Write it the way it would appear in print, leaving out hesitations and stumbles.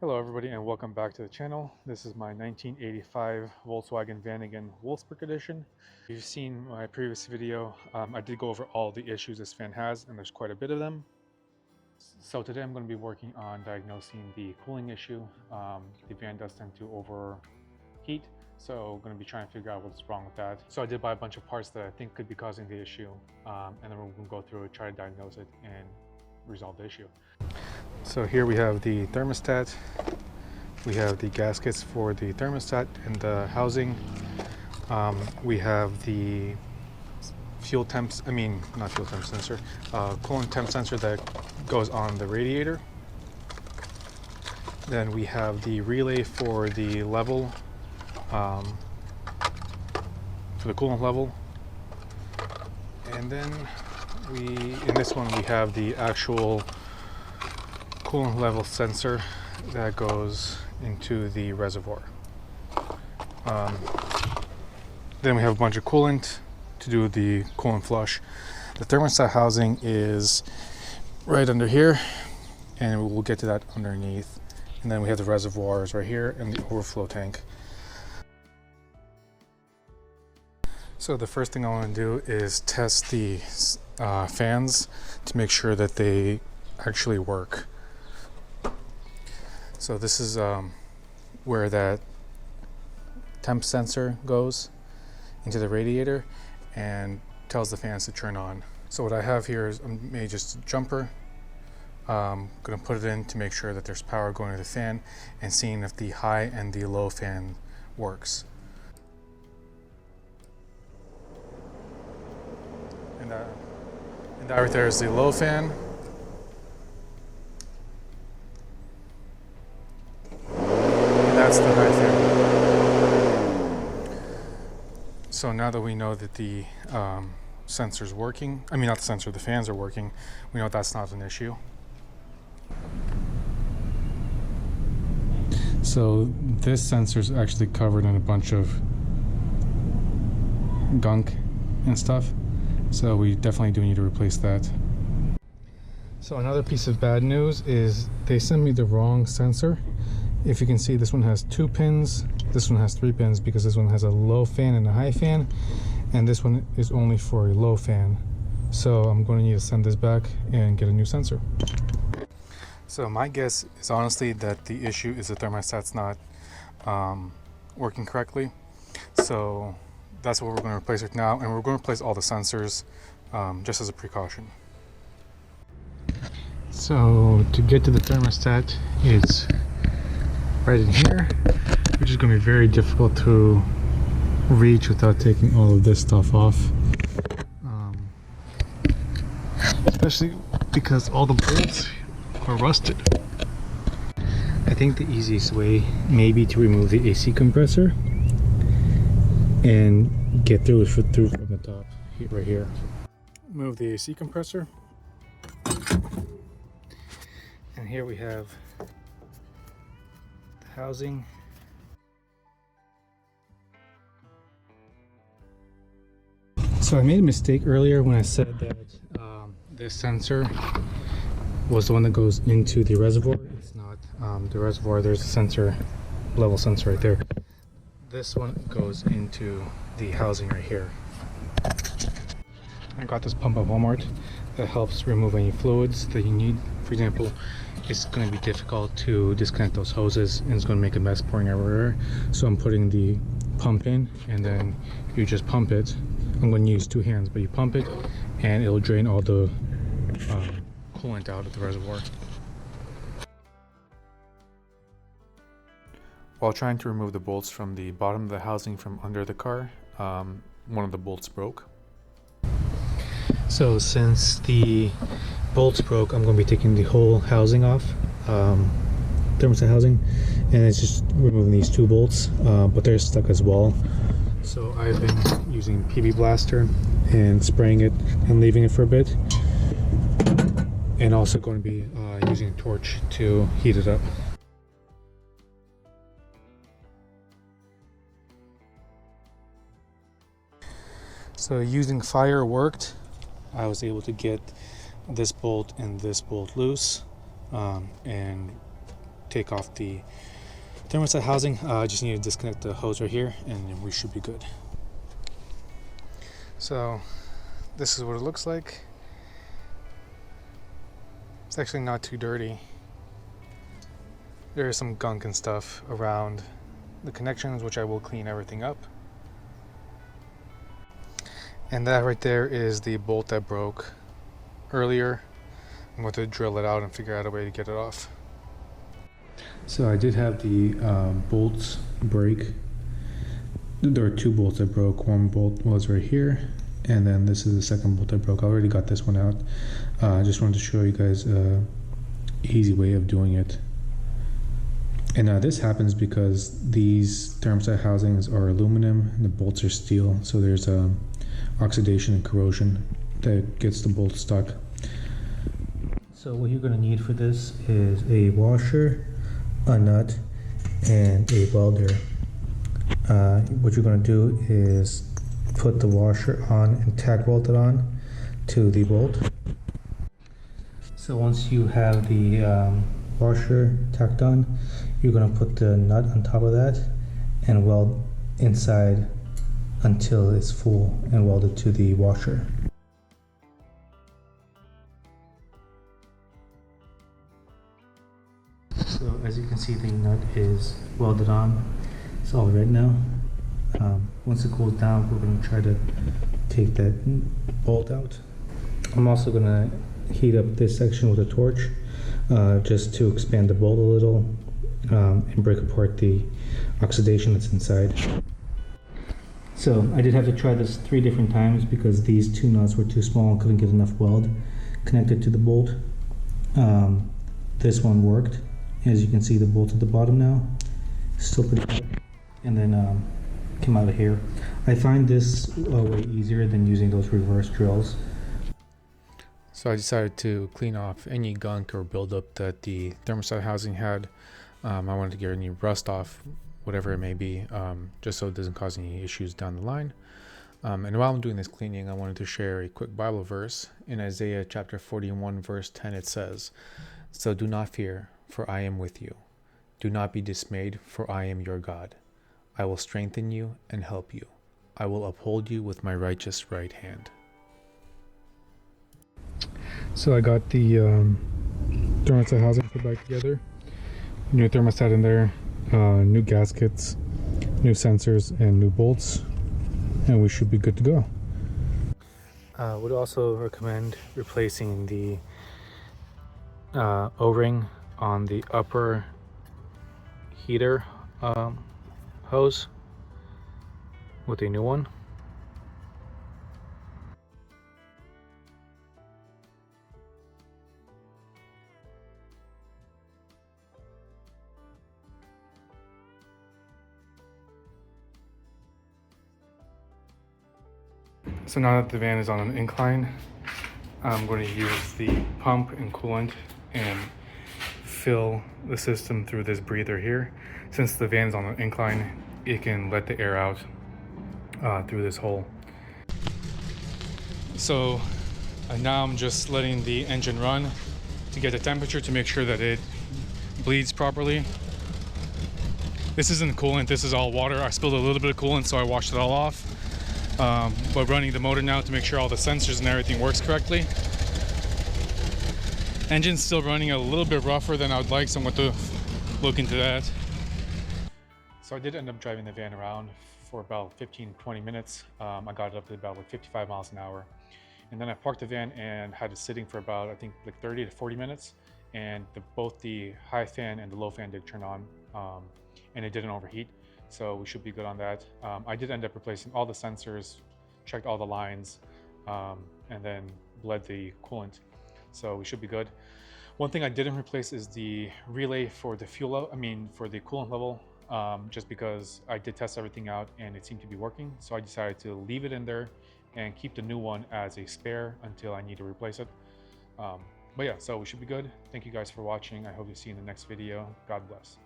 Hello everybody and welcome back to the channel. This is my 1985 Volkswagen Vanagon Wolfsburg edition. If you've seen my previous video, I did go over all the issues this fan has, and there's quite a bit of them. So today I'm going to be working on diagnosing the cooling issue. The fan does tend to overheat, so I'm going to be trying to figure out what's wrong with that. So I did buy a bunch of parts that I think could be causing the issue, and then we're going to go through it, try to diagnose it, and resolve the issue. So here we have the thermostat, we have the gaskets for the thermostat and the housing, we have the fuel temps, not fuel temp sensor, coolant temp sensor that goes on the radiator. Then we have the relay for the level, for the coolant level. And then in this one we have the actual coolant level sensor that goes into the reservoir. Then we have a bunch of coolant to do the coolant flush. The thermostat housing is right under here, and we'll get to that underneath. And then we have the reservoirs right here and the overflow tank. So the first thing I want to do is test the fans to make sure that they actually work. So this is where that temp sensor goes into the radiator and tells the fans to turn on. So what I have here is maybe just a jumper. I'm going to put it in to make sure that there's power going to the fan and seeing if the high and the low fan works. And that right there is the low fan. That's the high fan. So now that we know that the sensor's working, not the sensor, the fans are working, we know that's not an issue. So this sensor is actually covered in a bunch of gunk and stuff. So we definitely do need to replace that. So another piece of bad news is they sent me the wrong sensor. If you can see, this one has 2 pins, this one has 3 pins because this one has a low fan and a high fan, and this one is only for a low fan. So I'm going to need to send this back and get a new sensor. So my guess is honestly that the issue is the thermostat's not working correctly. So that's what we're going to replace it now, and we're going to replace all the sensors just as a precaution. So to get to the thermostat, it's right in here, which is going to be very difficult to reach without taking all of this stuff off, especially because all the bolts are rusted. I think the easiest way may be to remove the AC compressor and get through from the top, right here. Move the AC compressor, and here we have housing. So I made a mistake earlier when I said that this sensor was the one that goes into the reservoir. It's not the reservoir. There's a sensor, level sensor right there. This one goes into the housing right here. I got this pump at Walmart that helps remove any fluids that you need. For example, it's going to be difficult to disconnect those hoses and it's going to make a mess pouring everywhere. So I'm putting the pump in, and then you just pump it. I'm going to use 2 hands, but you pump it and it'll drain all the coolant out of the reservoir. While trying to remove the bolts from the bottom of the housing from under the car, one of the bolts broke. So since the bolts broke, I'm going to be taking the whole housing off, thermostat housing, and it's just removing these 2 bolts, but they're stuck as well. So I've been using PB Blaster and spraying it and leaving it for a bit, and also going to be using a torch to heat it up. So using fire worked. I was able to get this bolt and this bolt loose, and take off the thermostat housing. I just need to disconnect the hose right here and we should be good. So this is what it looks like. It's actually not too dirty. There is some gunk and stuff around the connections, which I will clean everything up. And that right there is the bolt that broke earlier. I'm going to drill it out and figure out a way to get it off. So I did have the bolts break. There were two bolts that broke. One bolt was right here, and then this is the second bolt that broke. I already got this one out. I just wanted to show you guys an easy way of doing it. And this happens because these thermostat housings are aluminum and the bolts are steel, so there's oxidation and corrosion that gets the bolt stuck. So what you're going to need for this is a washer, a nut, and a welder. What you're going to do is put the washer on and tack weld it on to the bolt. So once you have the washer tacked on, you're going to put the nut on top of that and weld inside until it's full and weld it to the washer. So as you can see, the nut is welded on. It's all red now. Once it cools down, we're going to try to take that bolt out. I'm also going to heat up this section with a torch just to expand the bolt a little and break apart the oxidation that's inside. So I did have to try this 3 different times because these 2 nuts were too small and couldn't get enough weld connected to the bolt. This one worked. As you can see, the bolt at the bottom now is still pretty good, and then came out of here. I find this way easier than using those reverse drills. So I decided to clean off any gunk or buildup that the thermostat housing had. I wanted to get any rust off, whatever it may be, just so it doesn't cause any issues down the line. And while I'm doing this cleaning, I wanted to share a quick Bible verse. In Isaiah chapter 41 verse 10 it says, "So do not fear, for I am with you. Do not be dismayed, for I am your God. I will strengthen you and help you. I will uphold you with my righteous right hand." So I got the thermostat housing put back together. New thermostat in there, new gaskets, new sensors, and new bolts, and we should be good to go. Would also recommend replacing the O-ring on the upper heater hose with a new one. So now that the van is on an incline, I'm going to use the pump and coolant and fill the system through this breather here. Since the van is on an incline, it can let the air out through this hole. So now I'm just letting the engine run to get the temperature to make sure that it bleeds properly. This isn't coolant, this is all water. I spilled a little bit of coolant, so I washed it all off. But running the motor now to make sure all the sensors and everything works correctly. Engine's still running a little bit rougher than I would like, so I'm going to look into that. So I did end up driving the van around for about 15-20 minutes. I got it up to about like 55 miles an hour. And then I parked the van and had it sitting for about, I think, like 30 to 40 minutes. And both the high fan and the low fan did turn on, and it didn't overheat. So we should be good on that. I did end up replacing all the sensors, checked all the lines, and then bled the coolant. So we should be good. One thing I didn't replace is the relay for the for the coolant level, just because I did test everything out and it seemed to be working. So I decided to leave it in there and keep the new one as a spare until I need to replace it. But yeah, so we should be good. Thank you guys for watching. I hope to see you in the next video. God bless.